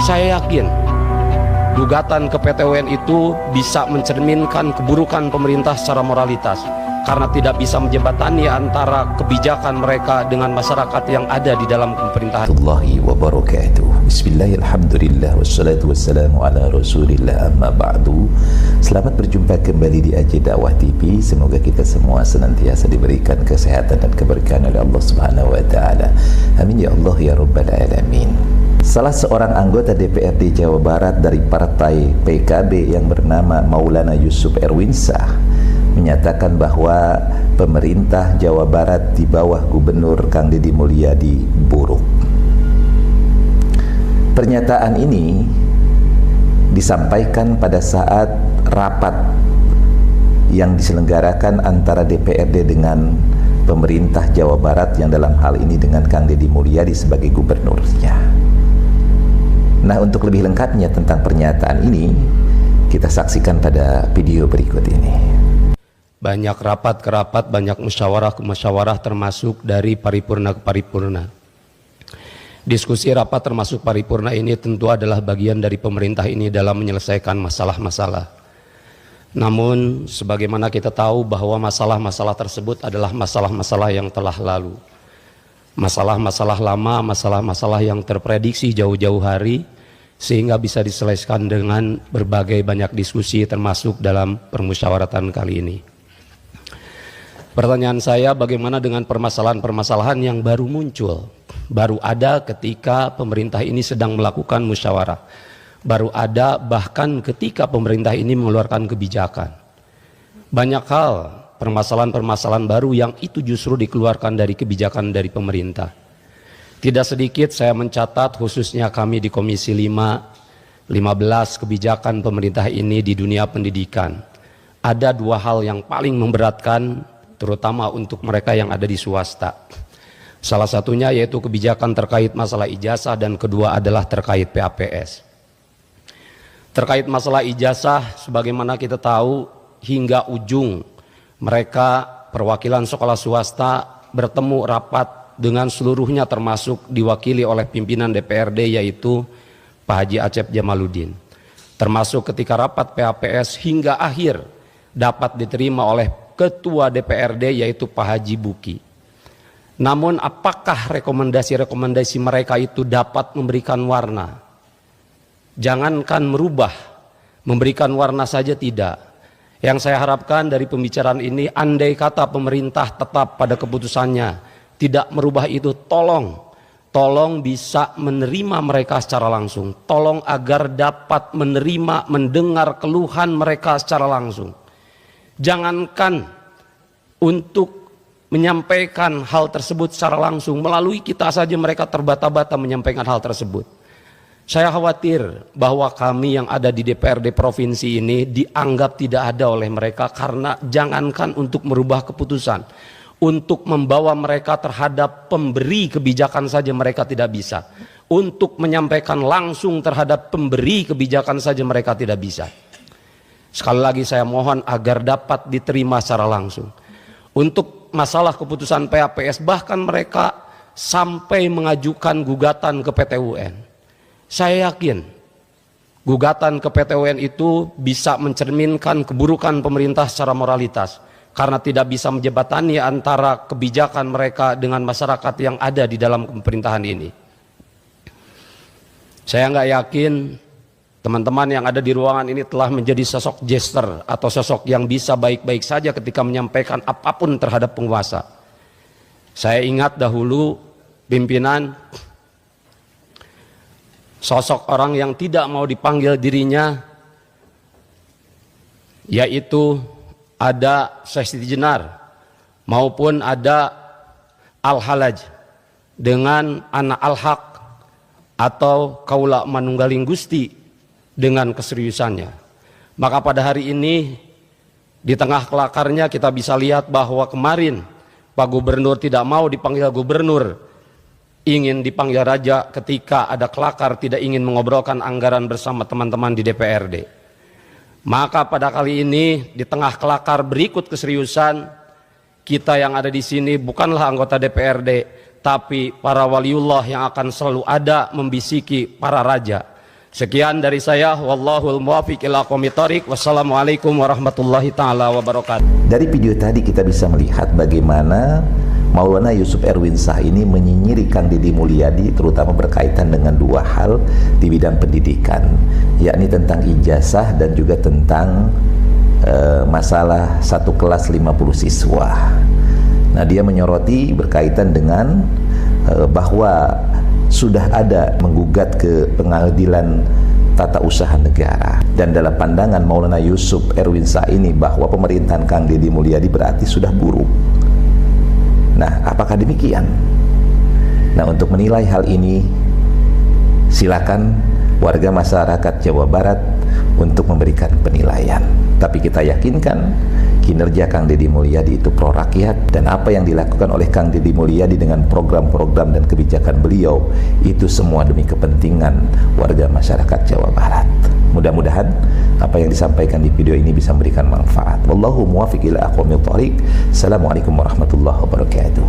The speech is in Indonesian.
Saya yakin gugatan ke PT UN itu bisa mencerminkan keburukan pemerintah secara moralitas, karena tidak bisa menjembatani antara kebijakan mereka dengan masyarakat yang ada di dalam pemerintahan. Warahmatullahi wabarakatuh. Bismillahirrahmanirrahim. Wassalatu wassalamu ala rasulillah, amma ba'du. Selamat berjumpa kembali di AJ Dakwah TV. Semoga kita semua senantiasa diberikan kesehatan dan keberkahan oleh Allah Subhanahu wa taala. Amin ya Allah ya rabbal alamin. Salah seorang anggota DPRD Jawa Barat dari partai PKB yang bernama Maulana Yusuf Erwinsyah menyatakan bahwa pemerintah Jawa Barat di bawah Gubernur Kang Deddy Mulyadi buruk. Pernyataan ini disampaikan pada saat rapat yang diselenggarakan antara DPRD dengan pemerintah Jawa Barat, yang dalam hal ini dengan Kang Deddy Mulyadi sebagai gubernurnya. Nah, untuk lebih lengkapnya tentang pernyataan ini, kita saksikan pada video berikut ini. Banyak rapat ke rapat, banyak musyawarah ke musyawarah, termasuk dari paripurna ke paripurna. Diskusi rapat termasuk paripurna ini tentu adalah bagian dari pemerintah ini dalam menyelesaikan masalah-masalah. Namun sebagaimana kita tahu bahwa masalah-masalah tersebut adalah masalah-masalah yang telah lalu. Masalah-masalah lama, masalah-masalah yang terprediksi jauh-jauh hari, sehingga bisa diselesaikan dengan berbagai banyak diskusi termasuk dalam permusyawaratan kali ini. Pertanyaan saya, bagaimana dengan permasalahan-permasalahan yang baru muncul, baru ada ketika pemerintah ini sedang melakukan musyawarah, baru ada bahkan ketika pemerintah ini mengeluarkan kebijakan. Banyak hal, permasalahan-permasalahan baru yang itu justru dikeluarkan dari kebijakan dari pemerintah. Tidak sedikit saya mencatat, khususnya kami di Komisi 5, 15 kebijakan pemerintah ini di dunia pendidikan. Ada dua hal yang paling memberatkan, terutama untuk mereka yang ada di swasta. Salah satunya yaitu kebijakan terkait masalah ijazah, dan kedua adalah terkait PAPS. Terkait masalah ijazah, sebagaimana kita tahu, hingga ujung mereka perwakilan sekolah swasta bertemu rapat dengan seluruhnya, termasuk diwakili oleh pimpinan DPRD yaitu Pak Haji Acep Jamaluddin. Termasuk ketika rapat PAPS hingga akhir dapat diterima oleh Ketua DPRD yaitu Pak Haji Buki. Namun apakah rekomendasi-rekomendasi mereka itu dapat memberikan warna? Jangankan merubah, memberikan warna saja tidak. Yang saya harapkan dari pembicaraan ini, andai kata pemerintah tetap pada keputusannya, tidak merubah itu, tolong bisa menerima mereka secara langsung. Tolong agar dapat menerima, mendengar keluhan mereka secara langsung. Jangankan untuk menyampaikan hal tersebut secara langsung, melalui kita saja mereka terbata-bata menyampaikan hal tersebut. Saya khawatir bahwa kami yang ada di DPRD provinsi ini dianggap tidak ada oleh mereka, karena jangankan untuk merubah keputusan, untuk membawa mereka terhadap pemberi kebijakan saja mereka tidak bisa. Untuk menyampaikan langsung terhadap pemberi kebijakan saja mereka tidak bisa. Sekali lagi saya mohon agar dapat diterima secara langsung. Untuk masalah keputusan PAPS, bahkan mereka sampai mengajukan gugatan ke PT UN. Saya yakin gugatan ke PT UN itu bisa mencerminkan keburukan pemerintah secara moralitas, karena tidak bisa menjembatani antara kebijakan mereka dengan masyarakat yang ada di dalam pemerintahan ini. Saya nggak yakin teman-teman yang ada di ruangan ini telah menjadi sosok jester atau sosok yang bisa baik-baik saja ketika menyampaikan apapun terhadap penguasa. Saya ingat dahulu pimpinan, sosok orang yang tidak mau dipanggil dirinya, yaitu ada Syekh Siti Jenar maupun ada Al-Halaj dengan anak Al-Haq atau Kaula Manunggaling Gusti dengan keseriusannya. Maka pada hari ini di tengah kelakarnya kita bisa lihat bahwa kemarin Pak Gubernur tidak mau dipanggil gubernur, ingin dipanggil raja ketika ada kelakar, tidak ingin mengobrolkan anggaran bersama teman-teman di DPRD. Maka pada kali ini di tengah kelakar berikut keseriusan, kita yang ada di sini bukanlah anggota DPRD, tapi para waliullah yang akan selalu ada membisiki para raja. Sekian dari saya, wallahul muwaffiq ila aqwamit thoriq. Wassalamualaikum warahmatullahi taala wabarakatuh. Dari video tadi kita bisa melihat bagaimana Maulana Yusuf Erwinsyah ini menyinyiri Kang Deddy Mulyadi, terutama berkaitan dengan dua hal di bidang pendidikan, yakni tentang ijazah dan juga tentang masalah satu kelas 50 siswa. Nah, dia menyoroti berkaitan dengan bahwa sudah ada menggugat ke pengadilan tata usaha negara, dan dalam pandangan Maulana Yusuf Erwinsyah ini bahwa pemerintahan Kang Deddy Mulyadi berarti sudah buruk. Nah, apakah demikian? Nah, untuk menilai hal ini silakan warga masyarakat Jawa Barat untuk memberikan penilaian. Tapi kita yakinkan kinerja Kang Deddy Mulyadi itu pro rakyat, dan apa yang dilakukan oleh Kang Deddy Mulyadi dengan program-program dan kebijakan beliau itu semua demi kepentingan warga masyarakat Jawa Barat. Mudah-mudahan apa yang disampaikan di video ini bisa memberikan manfaat. Wallahu muwaffiq ila aqwamit thoriq. Assalamualaikum warahmatullahi wabarakatuh.